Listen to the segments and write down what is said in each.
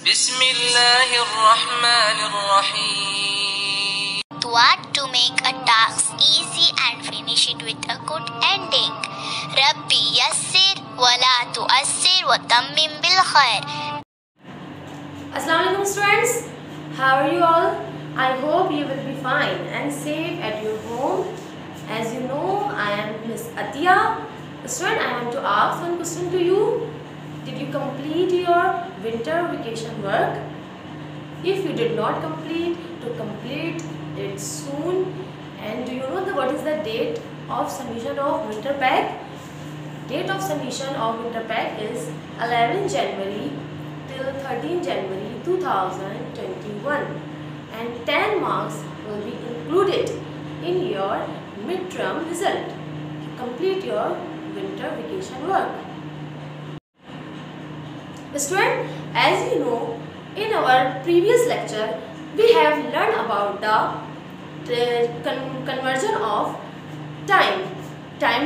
Bismillahirrahmanirrahim. What to make a task easy and finish it with a good ending. Rabbi yassir wa la tu'assir wa tammim bil khair. Assalamualaikum students, how are you all? I hope you will be fine and safe at your home. As you know, I am Miss Atiya. Student, I want to ask one question to you. Did you complete your winter vacation work? If you did not complete, to complete it soon. And do you know what is the date of submission of winter pack? Date of submission of winter pack is 11 January till 13 January 2021, and 10 marks will be included in your midterm result to complete your winter vacation work. Student, as you know, in our previous lecture we have learned about the conversion of time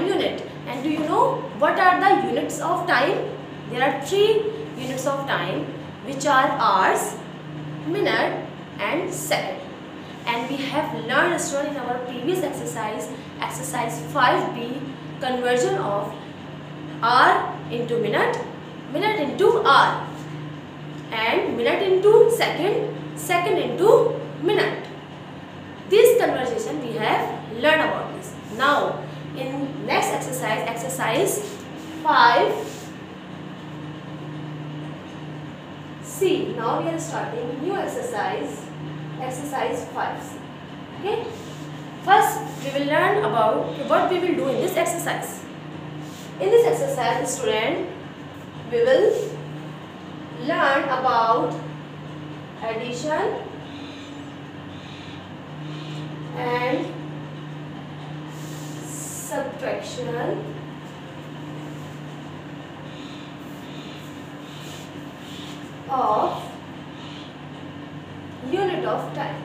unit. And do you know what are the units of time? There are 3 units of time, which are hours, minute and second. And we have learned, student, in our previous exercise 5b, conversion of hour into minute, minute into hour, and minute into second, second into minute. This conversation we have learned about this. Now in next exercise 5c. Now we are starting new exercise 5c. Okay, first we will learn about what we will do in this exercise. In this exercise, student, we will learn about addition and subtraction of unit of time.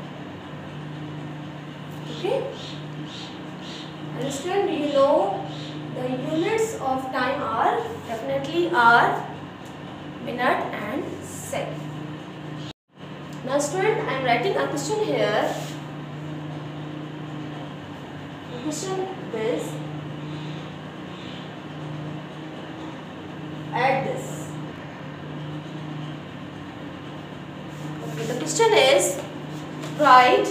Okay, understand? Do you know the units of time are definitely hour, minute and second. Now student, I am writing a question here. The question is, add this. Okay, the question is, write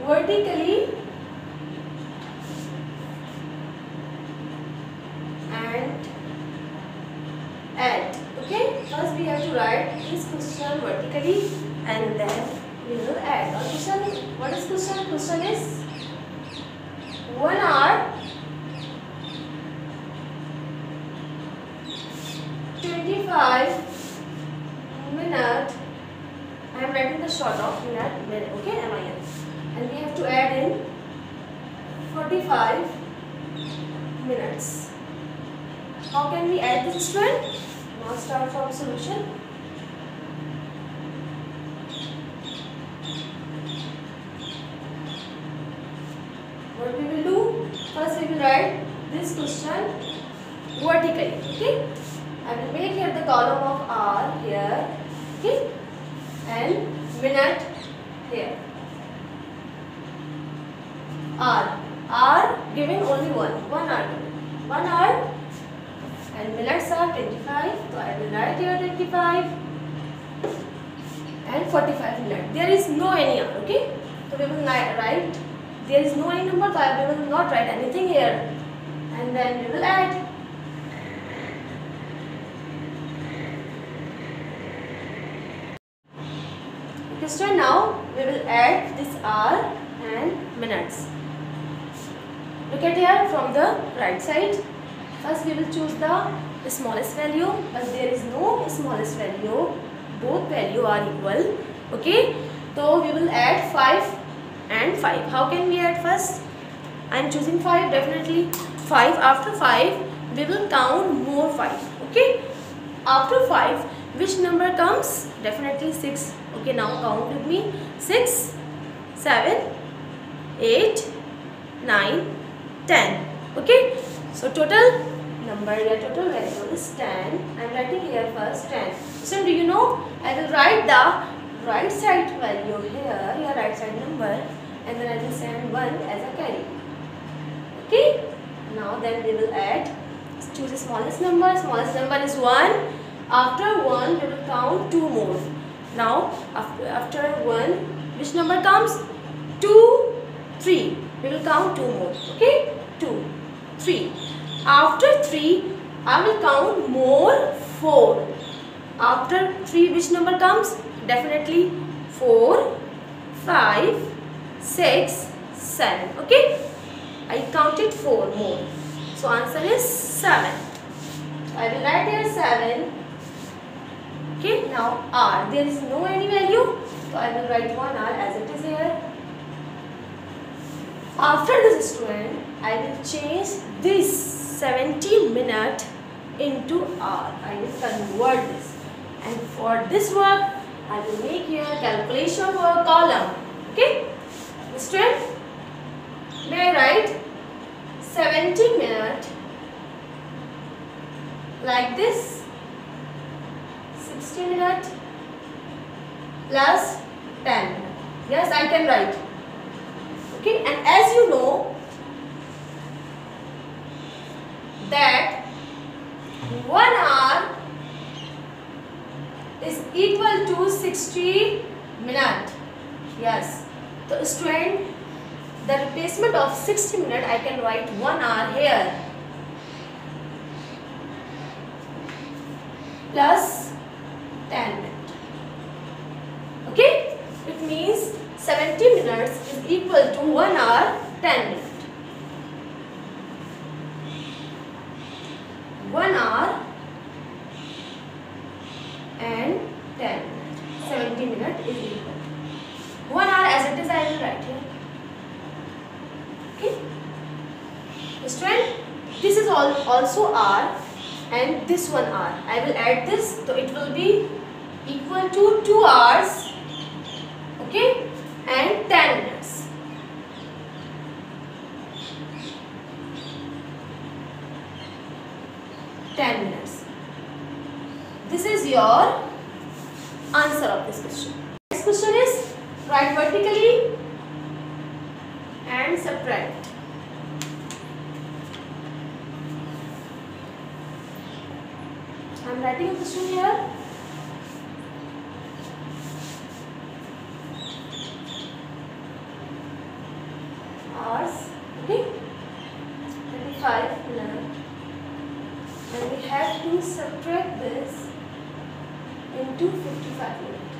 vertically and add. Okay, first we have to write this question vertically and then we will add. Now question, what is question? Question is 1 hour 25 minute. I am writing the short of minute. Okay, MIN, and we have to add in 45 minutes. How can we add this, student? Now start from solution. What we will do? First we will write this question vertically. Okay, I will make here the column of hour here. Okay, and minute here. Hour giving only 1 hour. 1 hour. And minutes are 25, so I will write here 25 and 45 minutes. There is no any hour, okay? So we will write, there is no any number, so we will not write anything here. And then we will add. Okay, so now we will add this hour and minutes. Look at here from the right side. First we will choose the smallest value, but there is no smallest value. Both value are equal. Okay, so we will add 5 and 5. How can we add first? I am choosing 5 definitely. 5, after 5 we will count more 5. Okay, after 5 which number comes? Definitely 6. Okay, now count with me. 6, 7, 8, 9, 10. Okay, so total number, your total value is 10. I am writing here first 10. So do you know, I will write the right side value here, your right side number, and then I will send 1 as a carry. Okay, now then we will add, choose the smallest number is 1. After 1 we will count 2 more. Now after 1 which number comes? 2, 3, we will count 2 more. Okay, 2, 3. After 3 I will count more 4. After 3 which number comes? Definitely 4, 5, 6, 7. Okay, I counted 4 more. So answer is 7. I will write here 7. Okay, now R. There is no any value, so I will write 1R as it is here. After this student, I will change this 70 minute into R. I will convert this, and for this work, I will make here calculation for column. Okay, student, may I write 70 minute like this? 60 minute plus 10 minute. Yes, I can write. Okay, and as you know that 1 hour is equal to 60 minute. Yes, so student, the replacement of 60 minute I can write 1 hour here plus 10 minutes. Okay, it means 70 minutes is equal to 1 hour 10 minutes. 1 hour and 10 minutes. 70 minutes is equal to 1 hour as it is. I will write here. Okay, student, this is also R and this one R. I will add this, so it will be equal to 2 hours, okay, and 10 minutes. This is your answer of this question. Next question is write vertically and subtract. I am writing a question here. Hours, okay, 25 minutes, and we have to subtract this into 55 minutes.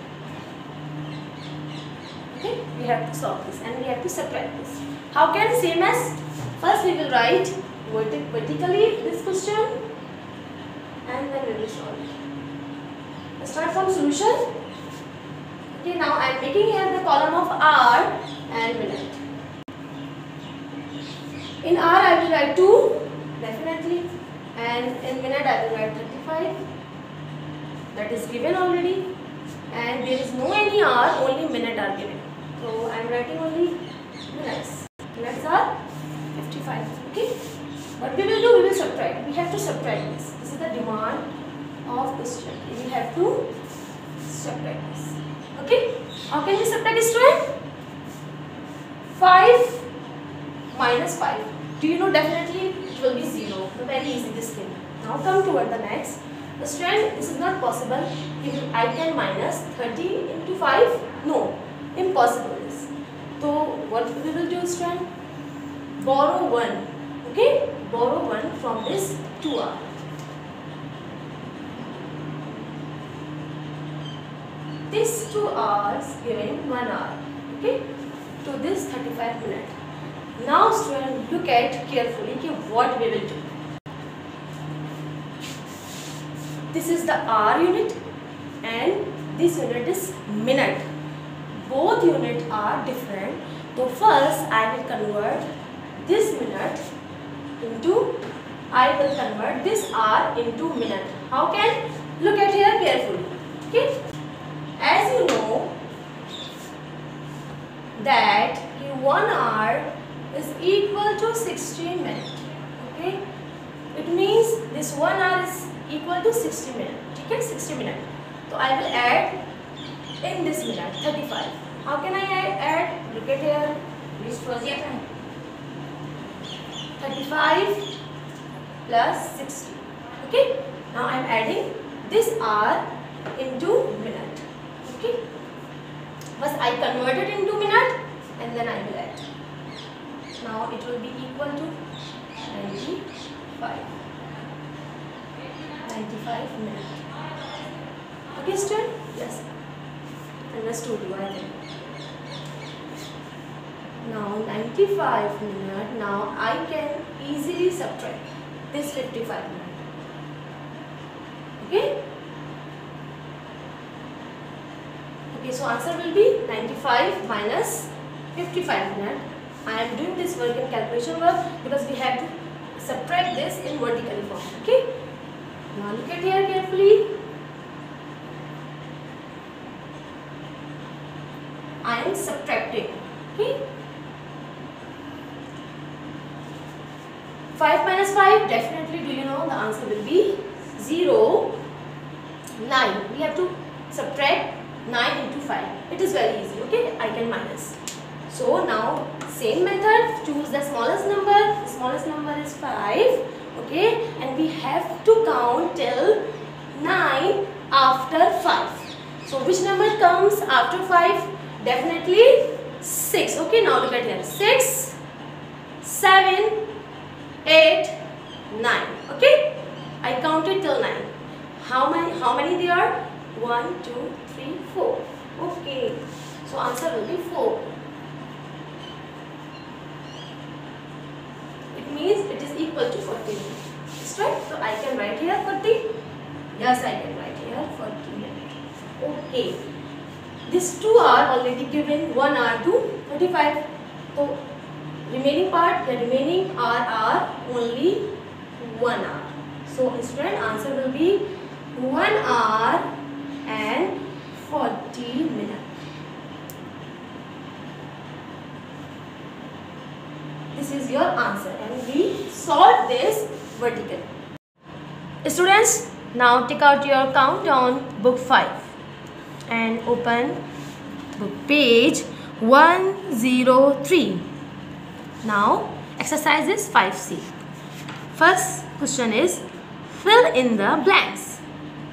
Okay, we have to solve this and we have to subtract this. How can? Same as first we will write vertically this question and then we will solve it. Let's start from solution. Okay, now I am making here the column of hour and minute. In hour I will write 2 definitely, and in minute I will write 35. That is given already, and there is no any hour, only minute are given. So I am writing only minutes. Minutes are 55. Okay. What we will do? We will subtract. We have to subtract this. This is the demand of question. We have to subtract this. Okay. How can we subtract this, student? 5 minus 5. Do you know? Definitely it will be 0. So very easy this thing. Now come toward the next. The student, this is not possible. If I can minus 30 into 5, no, impossible this. So what we will do, student? Borrow 1. Okay, borrow 1 from this 2 hour. This 2 hours giving 1 hour. Okay, to this 35 minutes. Now student, look at carefully what we will do. This is the hour unit and this unit is minute. Both units are different. So first I will convert this minute into, I will convert this hour into minute. How can? Look at here carefully. Okay. As you know that 1 hour is equal to 60 minutes. Okay. It means this 1 hour is equal to 60 minutes. Okay, 60 minutes. So I will add in this minute 35. How can I add? Look at here. This project 35 plus 60. Okay. Now I am adding this hour into minute. Okay. First I convert it into minute and then I will add. Now it will be equal to 95 minutes. Okay, student? Yes. Understood you, I think. Now 95 minutes. Now I can easily subtract this 55 minutes. Okay? Okay, so answer will be 95 minus 55 minutes. I am doing this work in calculation work because we have to subtract this in vertical form. Okay? Now look at here carefully. I am subtracting. Okay? 5 minus 5, definitely do you know the answer will be 0. 9. We have to subtract 9 into 5. It is very easy. Okay? I can minus. So now same method, choose the smallest number. The smallest number is 5. Okay? And we have to count till 9 after 5. So which number comes after 5? Definitely 6. Okay? Now look at here. 6, 7, 8, 9. Okay? I counted till 9. How many there are? 1, 2, 3, 4. Okay. So answer will be 4. It means it is equal to 40 minutes. That's right. So I can write here 40. Yes, I can write here 40 minutes. Okay. These 2 are already given 1 hour to 35. So remaining part, the remaining hour are only 1 hour. So student, answer will be 1 hour and 40 minutes. This is your answer and we solve this vertically. Students, now take out your countdown book 5 and open book page 103. Now exercise is 5C. First question is fill in the blanks.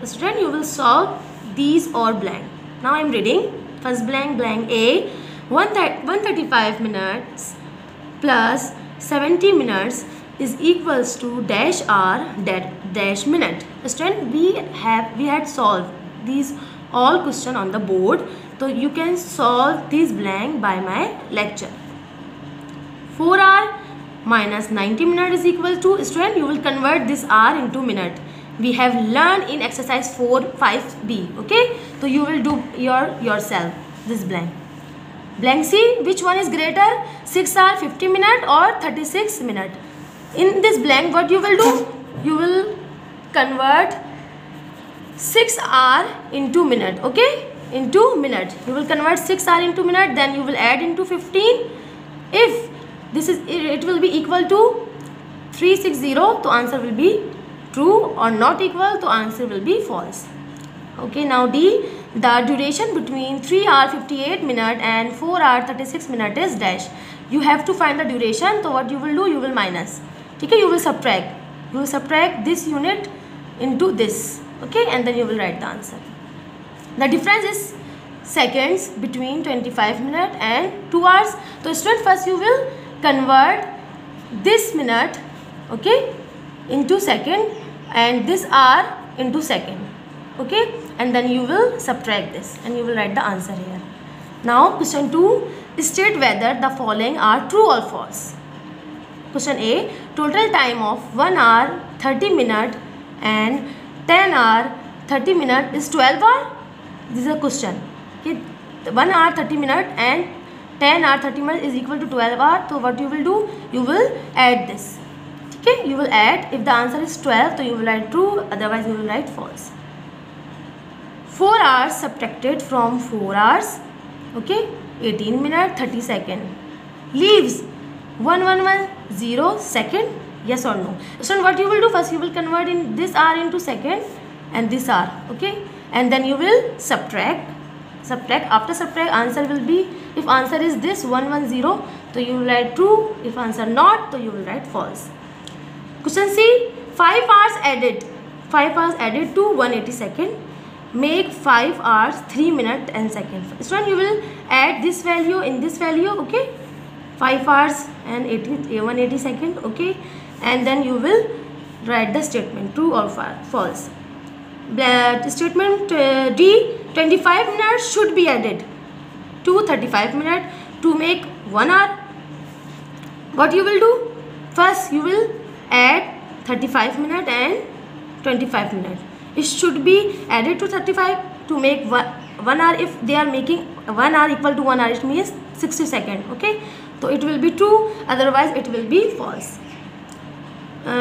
Student, you will solve these or blank. Now I am reading. First blank, blank A, 135 minutes plus 70 minutes is equals to dash hour dash minute. Student, we had solved these all question on the board, so you can solve this blank by my lecture. 4 hour minus 90 minutes is equal to, student, you will convert this hour into minute. We have learned in exercise 5B. Okay, so you will do yourself this blank. Blank C, which one is greater, 6 hour 50 minutes or 36 minutes? In this blank, what you will do? You will convert 6 hour into minute. Okay, into minute. You will convert 6 hour into minute. Then you will add into 15. If this is, it will be equal to 360. So answer will be true, or not equal, so answer will be false. Okay, now D, the duration between 3 hour 58 minutes and 4 hour 36 minutes is dash. You have to find the duration, so what you will do, you will minus. Okay, you will subtract this unit into this. Okay, and then you will write the answer. The difference is seconds between 25 minutes and 2 hours. So student, first you will convert this minute, okay, into second and this hour into second. Okay, and then you will subtract this and you will write the answer here. Now question 2, state whether the following are true or false. Question A, total time of 1 hour 30 minutes and 10 hour 30 minutes is 12 hour. This is a question. Okay, 1 hour 30 minutes and 10 hour 30 minutes is equal to 12 hour. So what you will do, you will add this. Okay, you will add. If the answer is 12, so you will write true, otherwise you will write false. 4 hours subtracted from 4 hours, okay, 18 minutes 30 seconds leaves 1110 second. Yes or no? So what you will do, first you will convert in this hour into second and this hour, okay, and then you will subtract. After subtract, answer will be, if answer is this 110, so you will write true. If answer not, so you will write false. Question C, 5 hours added to 180 second make 5 hours 3 minutes and second. So you will add this value in this value, okay, 5 hours and 180 second, okay, and then you will write the statement true or false. Statement D, 25 minutes should be added to 35 minutes to make 1 hour. What you will do? First you will add 35 minutes and 25 minutes. It should be added to 35 to make 1 hour. If they are making 1 hour equal to 1 hour, it means 60 seconds, okay. So it will be true, otherwise it will be false.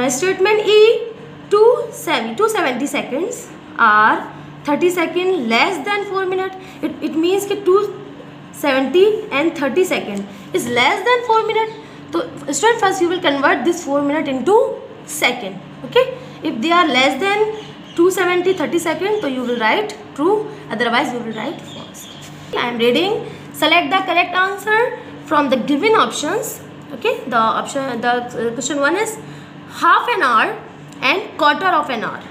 Statement E, 270 seconds are 30 seconds less than 4 minutes. It means that 270 and 30 seconds is less than 4 minutes. So student, first you will convert this 4 minutes into second, okay. If they are less than 270 30 seconds, so you will write true, otherwise you will write false. I am reading. Select the correct answer from the given options, okay. The question 1 is half an hour and quarter of an hour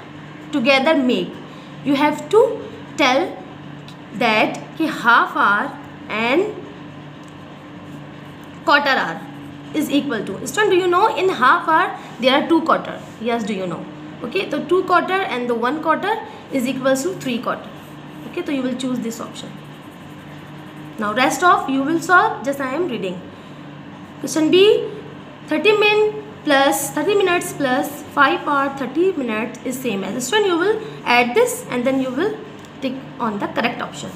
together make. You have to tell that half hour and quarter hour is equal to. Student, do you know in half hour there are 2 quarter? Yes, do you know? Okay, so 2 quarter and the 1 quarter is equal to 3 quarter. Okay, so you will choose this option. Now rest of you will solve, just I am reading. Question B, 30 minutes plus 5 hour 30 minutes is same as. Student, you will add this and then you will tick on the correct option.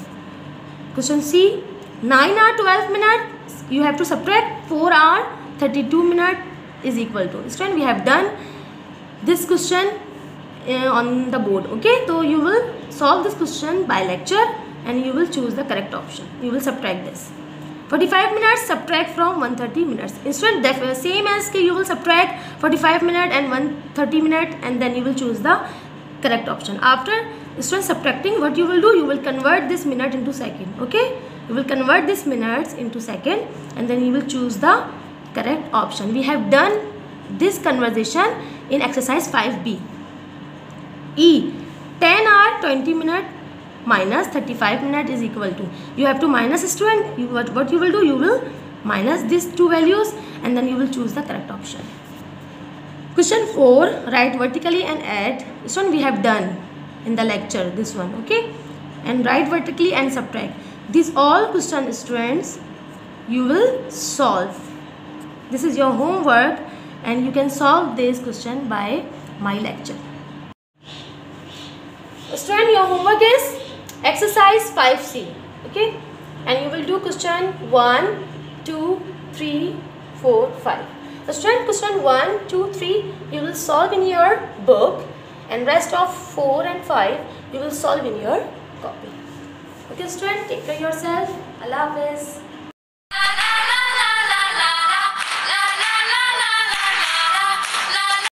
Question C, 9 hour 12 minutes, you have to subtract 4 hour 32 minutes is equal to. Student, we have done this question on the board, okay. So you will solve this question by lecture and you will choose the correct option. You will subtract this. 45 minutes subtract from 130 minutes. Instead, same as you will subtract 45 minutes and 130 minutes and then you will choose the correct option. After subtracting, what you will do, you will convert this minute into second, okay. You will convert this minutes into second and then you will choose the correct option. We have done this conversation in exercise 5B. E, 10 hour 20 minutes minus 35 minutes is equal to. You have to minus, student. What you will do, you will minus these 2 values and then you will choose the correct option. Question 4, write vertically and add. This one we have done in the lecture, this one, okay. And write vertically and subtract. These all question, students, you will solve. This is your homework and you can solve this question by my lecture. Student, your homework is exercise 5C, okay, and you will do question 1, 2, 3, 4, 5. So student, question 1, 2, 3 you will solve in your book and rest of 4 and 5 you will solve in your copy. Okay student, take care of yourself. Allah Hafiz.